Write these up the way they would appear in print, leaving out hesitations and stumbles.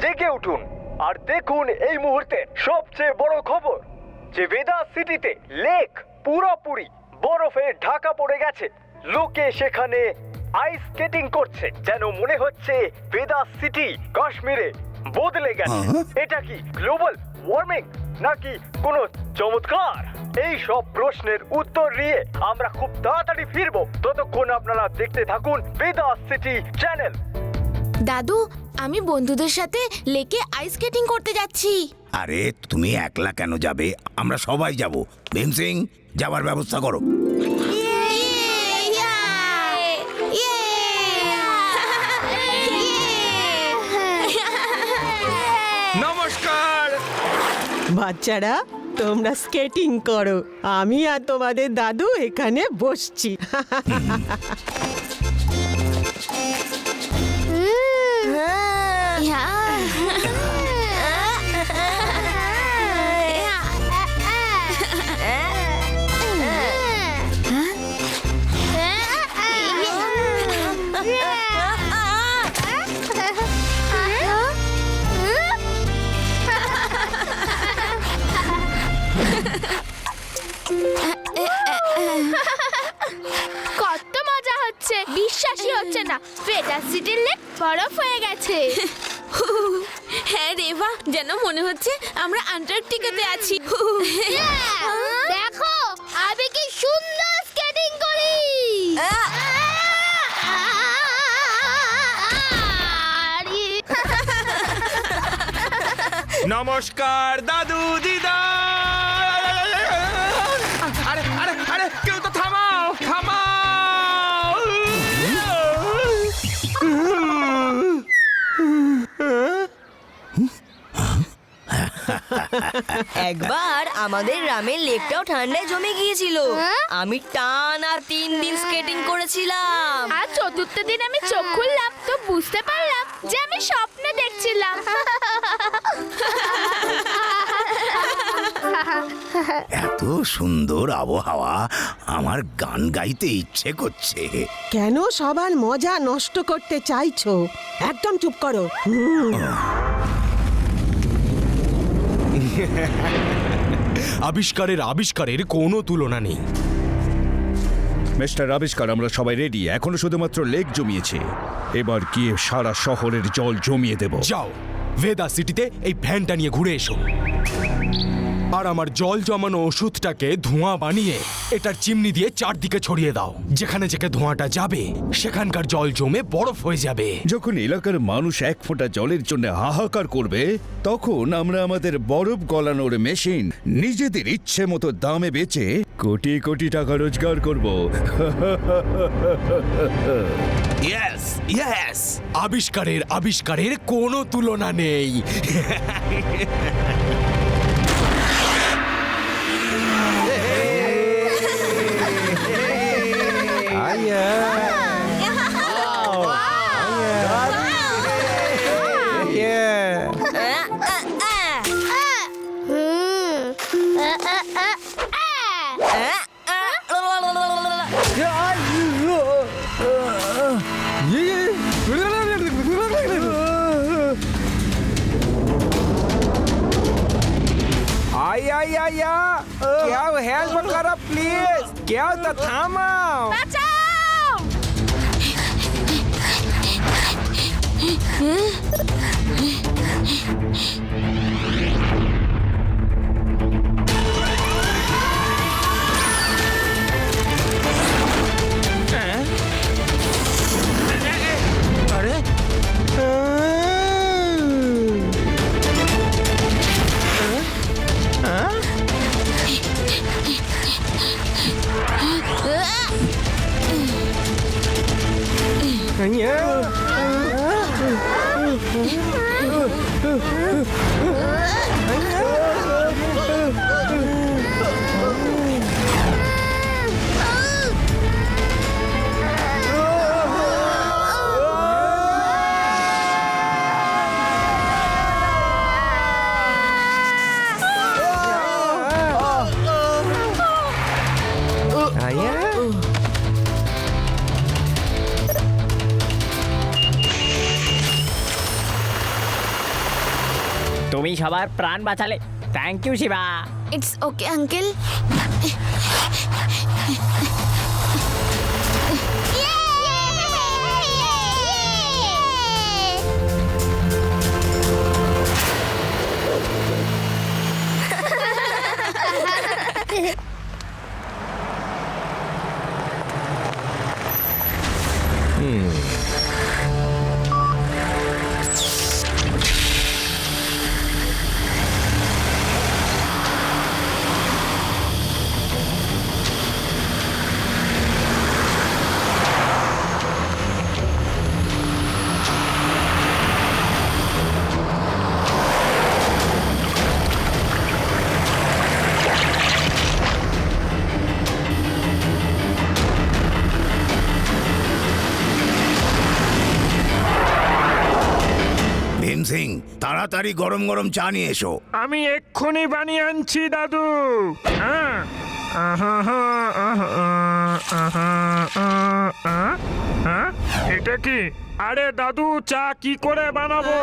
জেগে উঠুন আর দেখুন এই মুহূর্তে সবচেয়ে বড় খবর যে ভেদাস সিটিতে লেক পুরোপুরি বরফে ঢাকা পড়ে গেছে। লোকে সেখানে আইস স্কেটিং করছে, যেন মনে হচ্ছে ভেদাস সিটি কাশ্মীরে বদলে গেছে। এটা কি গ্লোবাল ওয়ার্মিং নাকি কোনো চমৎকার? এই সব প্রশ্নের উত্তর নিয়ে আমরা খুব তাড়াতাড়ি ফিরবো। ততক্ষণ আপনারা দেখতে থাকুন ভেদাস সিটি চ্যানেল। দাদু, আমি বন্ধুদের সাথে লেকে আইস স্কেটিং করতে যাচ্ছি। আরে তুমি একলা কেন যাবে? আমরা সবাই যাব। ভীম সিং, যাবার ব্যবস্থা করো। নমস্কার বাচ্চারা, তোমরা স্কেটিং করো, আমি আর তোমাদের দাদু এখানে বসছি। কত মজা হচ্ছে, বিশ্বাসই হচ্ছে না ভেদাস সিটির লেক বরফ হয়ে গেছে। হ্যাঁ রেভা, যেন মনে হচ্ছে আমরা আন্টার্কটিকাতে আছি। দেখো আমি কি সুন্দর স্কেটিং করি। নমস্কার দাদু দিদা। আরে আরে আরে, কেউ তো থামাও থামাও। একবার আমাদের গ্রামের লেকটাও ঠান্ডায় জমে গিয়েছিল। আমি টানা 3 দিন স্কেটিং করেছিলাম। আর চতুর্থ দিন আমি চোখ খুললাম তো বুঝতে পারলাম যে আমি স্বপ্ন দেখছিলাম। এত সুন্দর আবহাওয়া, আমার গান গাইতে ইচ্ছে করছে। কেন সবার মজা নষ্ট করতে চাইছো? একদম চুপ করো। আবিষ্কারের কোনো তুলনা নেই। মিস্টার আবিষ্কার, আমরা সবাই রেডি। এখনো শুধুমাত্র লেক জমিয়েছে, এবার গিয়ে সারা শহরের জল জমিয়ে দেব। যাও, ভেদাস সিটিতে এই ভ্যানটা নিয়ে ঘুরে এসো আর আমার জল জমানো ওষুধটাকে ধোঁয়া বানিয়ে এটার চিমনি দিয়ে চারদিকে ছড়িয়ে দাও। যেখানে যেখানে ধোঁয়াটা যাবে সেখানকার জল জমে বরফ হয়ে যাবে। যখন এলাকার মানুষ 1 ফোঁটা জলের জন্য হাহাকার করবে, তখন আমরা আমাদের বরফ গলানোর মেশিন নিজেদের ইচ্ছে মতো দামে বেচে কোটি কোটি টাকা রোজগার করব। ইয়েস ইয়েস, আবিষ্কারের কোনো তুলনা নেই। क्या हेल्प करो प्लीज, क्या तो थामाओ। তুমি সবার প্রাণ বাঁচালে। Thank you Shiva. It's okay uncle. Bhim Singh, তাড়াতাড়ি গরম গরম চা নিয়ে এসো। আমি এক্ষুনি বানিয়ে আনছি দাদু। এটা কি? আরে দাদু, চা কি করে বানাবো?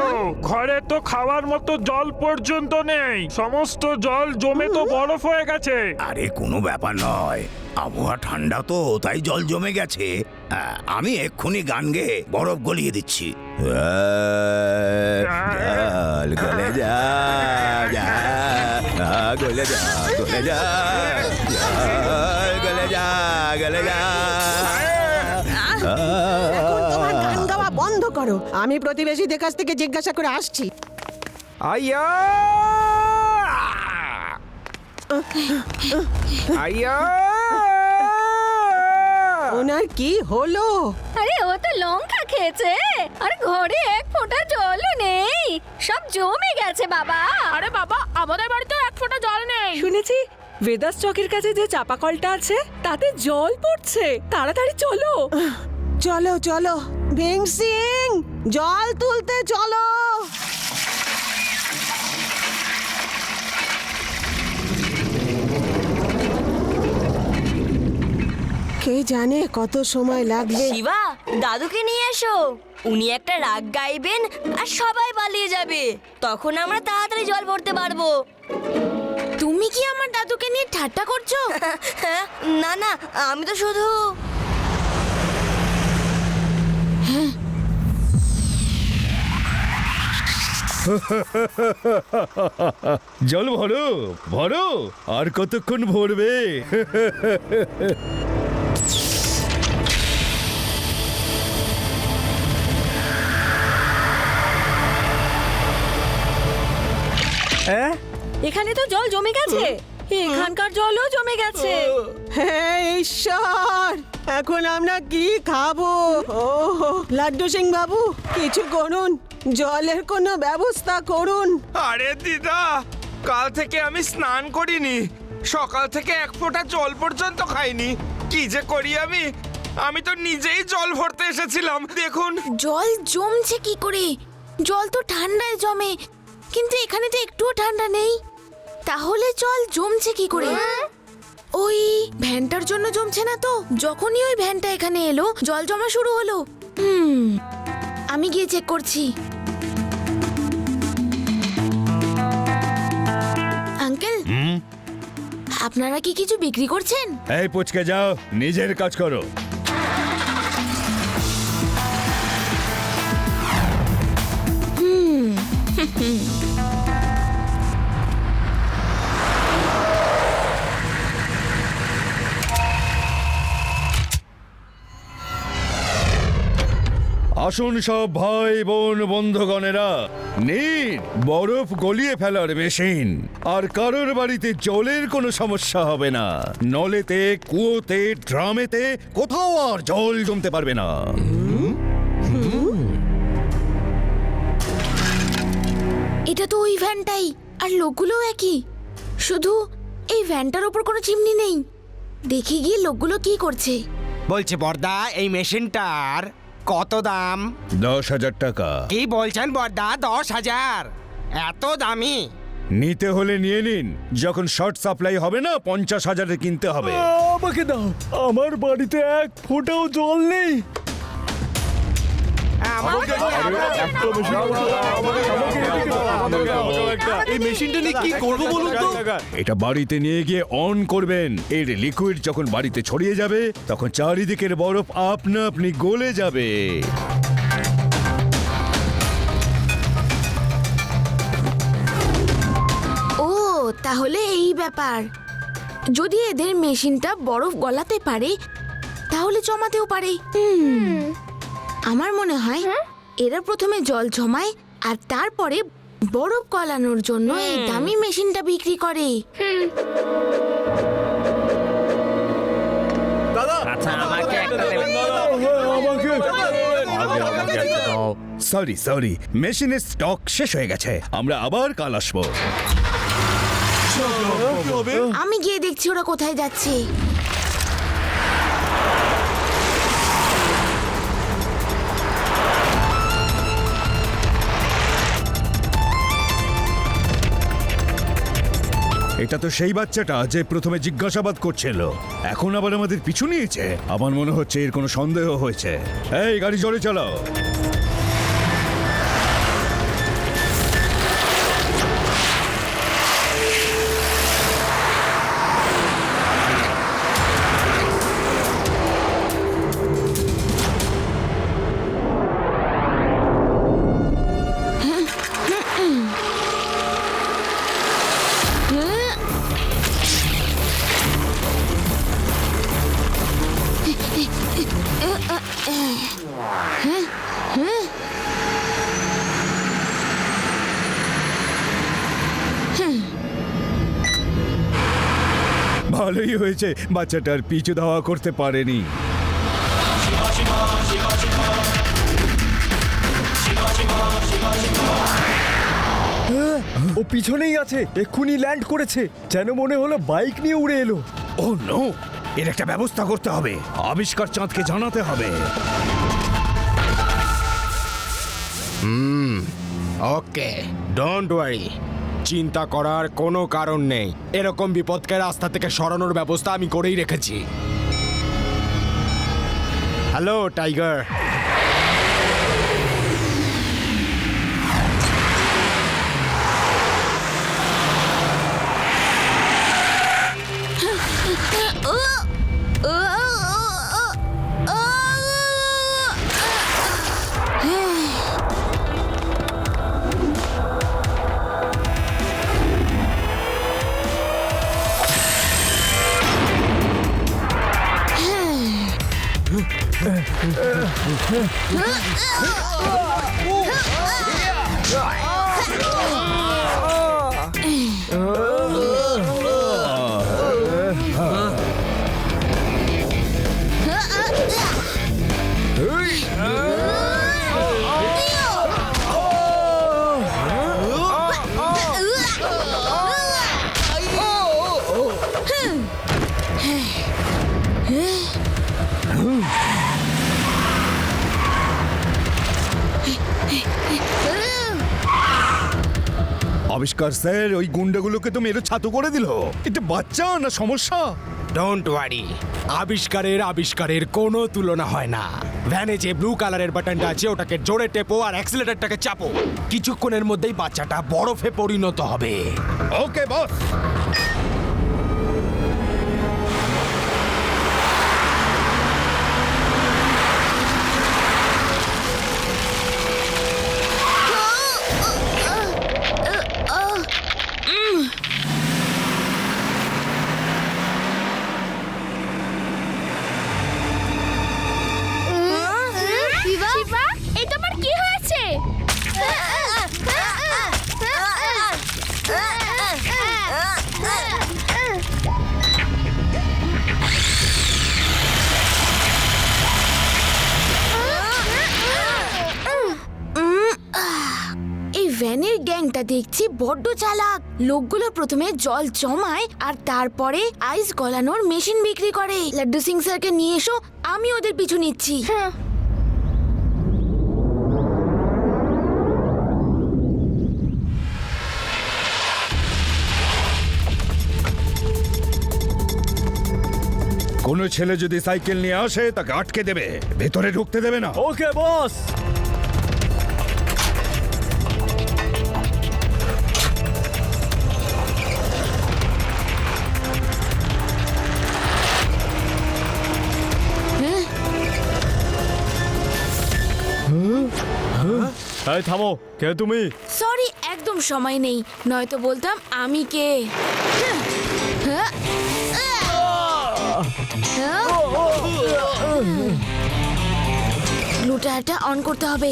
ঘরে তো খাওয়ার মতো জল পর্যন্ত নেই, সমস্ত জল জমে তো বরফ হয়ে গেছে। আরে কোনো ব্যাপার নয়, আবহাওয়া ঠান্ডা তো, তাই জল জমে গেছে। আমি এক্ষুনি গান গেয়ে বরফ গলিয়ে দিচ্ছি। জল গলে যা, যা, গলে যা, গলে যা, জল গলে যা, গলে যা। এখন তোমার গান গাওয়া বন্ধ করো, আমি প্রতিবেশীদের কাছ থেকে জিজ্ঞাসা করে আসছি। আইয়া আইয়া, ওনার কি হলো? আরে ও তো লঙ্কা খেয়েছে, আর ঘরে এক ফোঁটা জলও নেই, সব জমে গেছে বাবা। আরে বাবা, আমাদের বাড়িতেও এক ফোঁটা জল নেই। শুনেছি বেদাস চকের কাছে যে চাপাকলটা আছে তাতে জল পড়ছে, তাড়াতাড়ি চলো। চলো চলো ভীম সিং, জল তুলতে চলো। কে জানে কত সময় লাগবে। শিবা, দাদুকে নিয়ে এসো। উনি একটা রাগ গাইবেন আর সবাই পালিয়ে যাবে, তখন আমরা তাড়াতাড়ি জল ভরতে পারবো। তুমি কি আমার দাদুকে নিয়ে ঠাট্টা করছো? না না, আমি তো শুধু জল ভরো ভরো, আর কতক্ষণ ভরবে? এখানে তো জল জমে গেছে, এখানকার জলও জমে গেছে। হ্যাঁ ঈশ্বর, এখন আমরা কি খাবো? ও লাড্ডু সিং বাবু, কিছু করুন, জলের কোনো ব্যবস্থা করুন। আরে দিদা, কাল থেকে আমি স্নান করিনি, সকাল থেকে এক ফোঁটা জল পর্যন্ত খাইনি। কি যে করি আমি? আমি তো নিজেই জল ভরতে এসেছিলাম, দেখুন। জল জমছে কি করে? জল তো ঠান্ডায় জমে, কিন্তু এখানে তো একটুও ঠান্ডা নেই। তাহলে জল জমছে কি করে? ওই ভ্যানটার জন্য জমছে না তো? যখনই ওই ভ্যানটা এখানে এলো জল জমা শুরু হলো। আমি গিয়ে চেক করছি। আঙ্কেল, আপনারা কি কিছু বিক্রি করছেন? এই পুচকে যাও, নিজের কাজ করো। আসুন সব ভাই বোন বন্ধুগণেরা, নিন বরফ গলিয়ে ফেলার মেশিন। আর কারোর বাড়িতে জলের কোনো সমস্যা হবে না, নলেতে, কুয়োতে, ড্রামেতে কোথাও আর জল জমতে পারবে না। এটা তো ওই ভ্যানটাই, আর লোকগুলোও একই, শুধু এই ভ্যানটার ওপর কোনো চিমনি নেই। দেখি গিয়ে লোকগুলো কি করছে। বলছি বর্দা, এই মেশিনটার কত দাম? 10,000 টাকা। কি বলছেন বর্দা, 10,000? এত দামি? নিতে হলে নিয়ে নিন, যখন শর্ট সাপ্লাই হবে না 50,000-এ কিনতে হবে। আমাকে দাও, আমার বাড়িতে এক ফোঁটাও জল নেই। এই মেশিনটা নিয়ে কি করবো বলুন তো? এটা বাড়িতে নিয়ে গিয়ে অন করবেন। এর লিকুইড যখন বাড়িতে ছড়িয়ে যাবে তখন চারিদিকের বরফ আপনা আপনি গলে যাবে। ও তাহলে এই ব্যাপার। যদি এদের মেশিনটা বরফ গলাতে পারে তাহলে জমাতেও পারে। আমার মনে হয় এরা প্রথমে জল জমায় আর তারপরে বরফ গলানোর জন্য এই দামি মেশিনটা বিক্রি করে। আচ্ছা আমাকে একটা দেবেন। সরি মেশিনের স্টক শেষ হয়ে গেছে, আমরা আবার কাল আসবো। আমি গিয়ে দেখছি ওরা কোথায় যাচ্ছে। এটা তো সেই বাচ্চাটা যে প্রথমে জিজ্ঞাসাবাদ করছিল, এখন আবার আমাদের পিছু নিয়েছে। আমার মনে হচ্ছে এর কোনো সন্দেহ হয়েছে। এই গাড়ি জোরে চালাও। ভালোই হয়েছে বাচ্চাটার পিছু ধাওয়া করতে পারেনি। ও পিছনেই আছে, এক্ষুনি ল্যান্ড করেছে, যেন মনে হলো বাইক নিয়ে উড়ে এলো। ও নো, এর একটা ব্যবস্থা করতে হবে। আবিষ্কার চাঁদকে জানাতে হবে। ওকে, ডোন্ট ওয়ারি, চিন্তা করার কোনো কারণ নেই। এরকম বিপদকে রাস্তা থেকে সরানোর ব্যবস্থা আমি করেই রেখেছি। Hello tiger. আবিষ্কার স্যার ওই গুন্ডাগুলোকে তো মেরে ছাতু করে দিল। এটা বাচ্চা না সমস্যা। ডোন্ট ওয়ারি, আবিষ্কারের কোনো তুলনা হয় না। ভ্যানে যে ব্লু কালারের বাটনটা আছে ওটাকে জোরে টেপো আর অ্যাক্সিলারেটরটাকে চাপো। কিছুক্ষণের মধ্যেই বাচ্চাটা বরফে পরিণত হবে। ওকে বস। ভ্যানের গ্যাংটা দেখছি বড্ড চালাক। লোকগুলো প্রথমে জল জমায় আর তারপরে আইস গলানোর মেশিন বিক্রি করে। লাড্ডু সিং স্যারকে নিয়ে এসো, আমি ওদের পিছু নিচ্ছি। কোনো ছেলে যদি সাইকেল নিয়ে আসে তাকে আটকে দেবে, ভেতরে ঢুকতে দেবে না। ওকে বস। এই থামো, কে তুমি? সরি, একদম সময় নেই, নয়তো বলতাম আমি কে। গ্লুটারটা অন করতে হবে।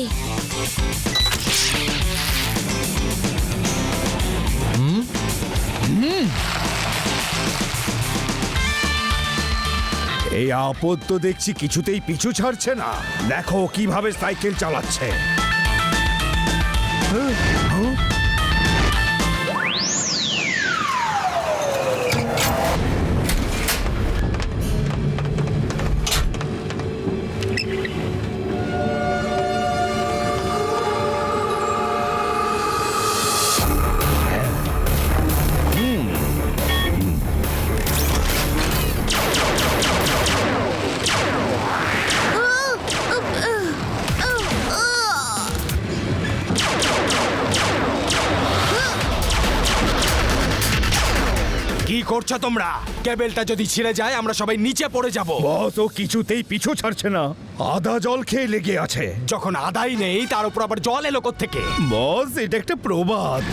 এই আপদ তো দেখছি কিছুতেই পিছু ছাড়ছে না। দেখো কিভাবে সাইকেল চালাচ্ছে। কি করছো তোমরা? কেবেলটা যদি ছিঁড়ে যায় আমরা সবাই নিচে পড়ে যাব। বস ও কিছুতেই পিছু ছাড়ছে না, আদা জল খেয়ে লেগে আছে। যখন আদাই নেই তার উপর আবার জল এলো থেকে। বস এটা একটা প্রবাদ।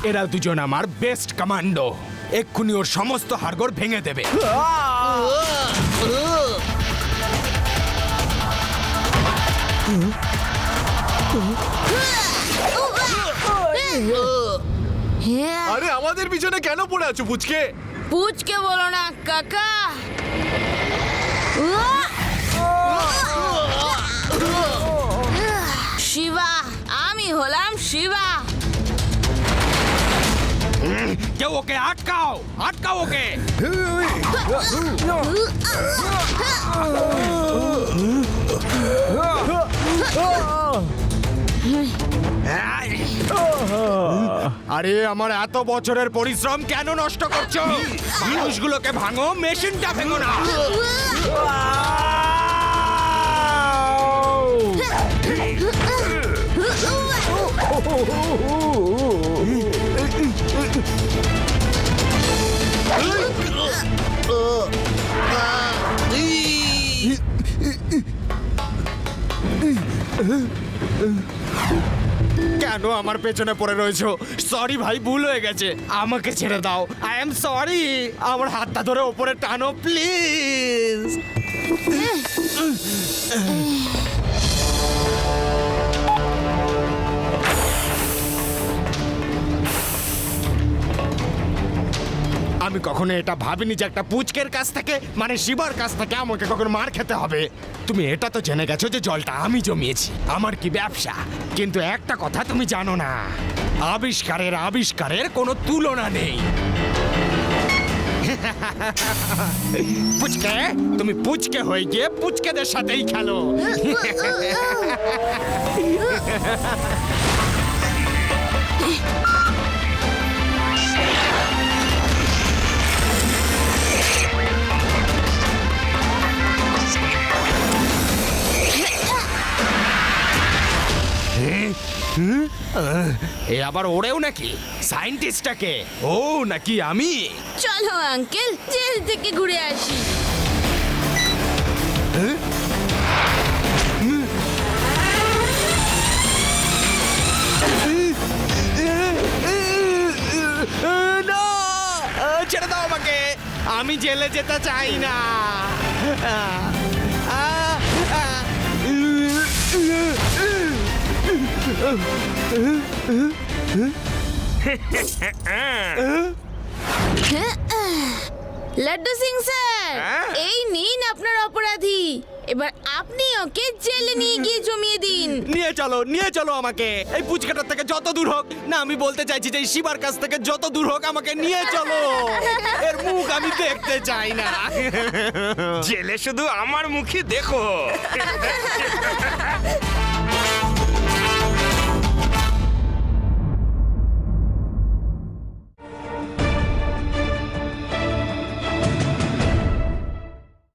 এরা দুজন আমার বেস্ট কমান্ডো, এক্ষুনি ওর সমস্ত হাড়গোড় ভেঙে দেবে। আরে আমাদের পিছনে কেন পড়ে আছো পুচকে? পুচকে বলো না কাকা। শিবা, আমি হলাম শিবা। কেউ ওকে আটকাও, আটকাও ওকে। আরে আমার এত বছরের পরিশ্রম কেন নষ্ট করছো? মানুষগুলোকে ভাঙো, মেশিনটা ভেঙো না। কেন আমার পেছনে পড়ে রয়েছো? সরি ভাই, ভুল হয়ে গেছে, আমাকে ছেড়ে দাও। I am sorry. আমার হাতটা ধরে ওপরে টানো প্লিজ। আমি কখনো এটা ভাবিনি যে একটা পুচকের কাছ থেকে, মানে শিবার কাছ থেকে আমাকে কখনো মার খেতে হবে। তুমি এটা তো জেনে গেছো যে জলটা আমি জমিয়েছি, আমার কি ব্যবসা। কিন্তু একটা কথা তুমি জানো না, আবিষ্কারের কোনো তুলনা নেই। পুচকে, তুমি পুচকে হয়ে গিয়ে পুচকেদের সাথেই খেলো। এ আবার ওড়েও নাকি? সায়েন্টিস্টটাকে ও নাকি আমি? চলো আঙ্কেল, জেল থেকে ঘুরে আসি। না, ছেড়ে দাও আমাকে, আমি জেলে যেতে চাই না। লাড্ডু সিং স্যার, এই নিন আপনার অপরাধী। এবার আপনি ওকে জেলে নিয়ে গিয়ে জমিয়ে দিন। নিয়ে চলো আমাকে, এই পুচকাটার থেকে যত দূর হোক না। আমি বলতে চাইছি যে এই শিবার কাছ থেকে যত দূর হোক আমাকে নিয়ে চলো। এর মুখ আমি দেখতে চাই না। জেলে শুধু আমার মুখই দেখো।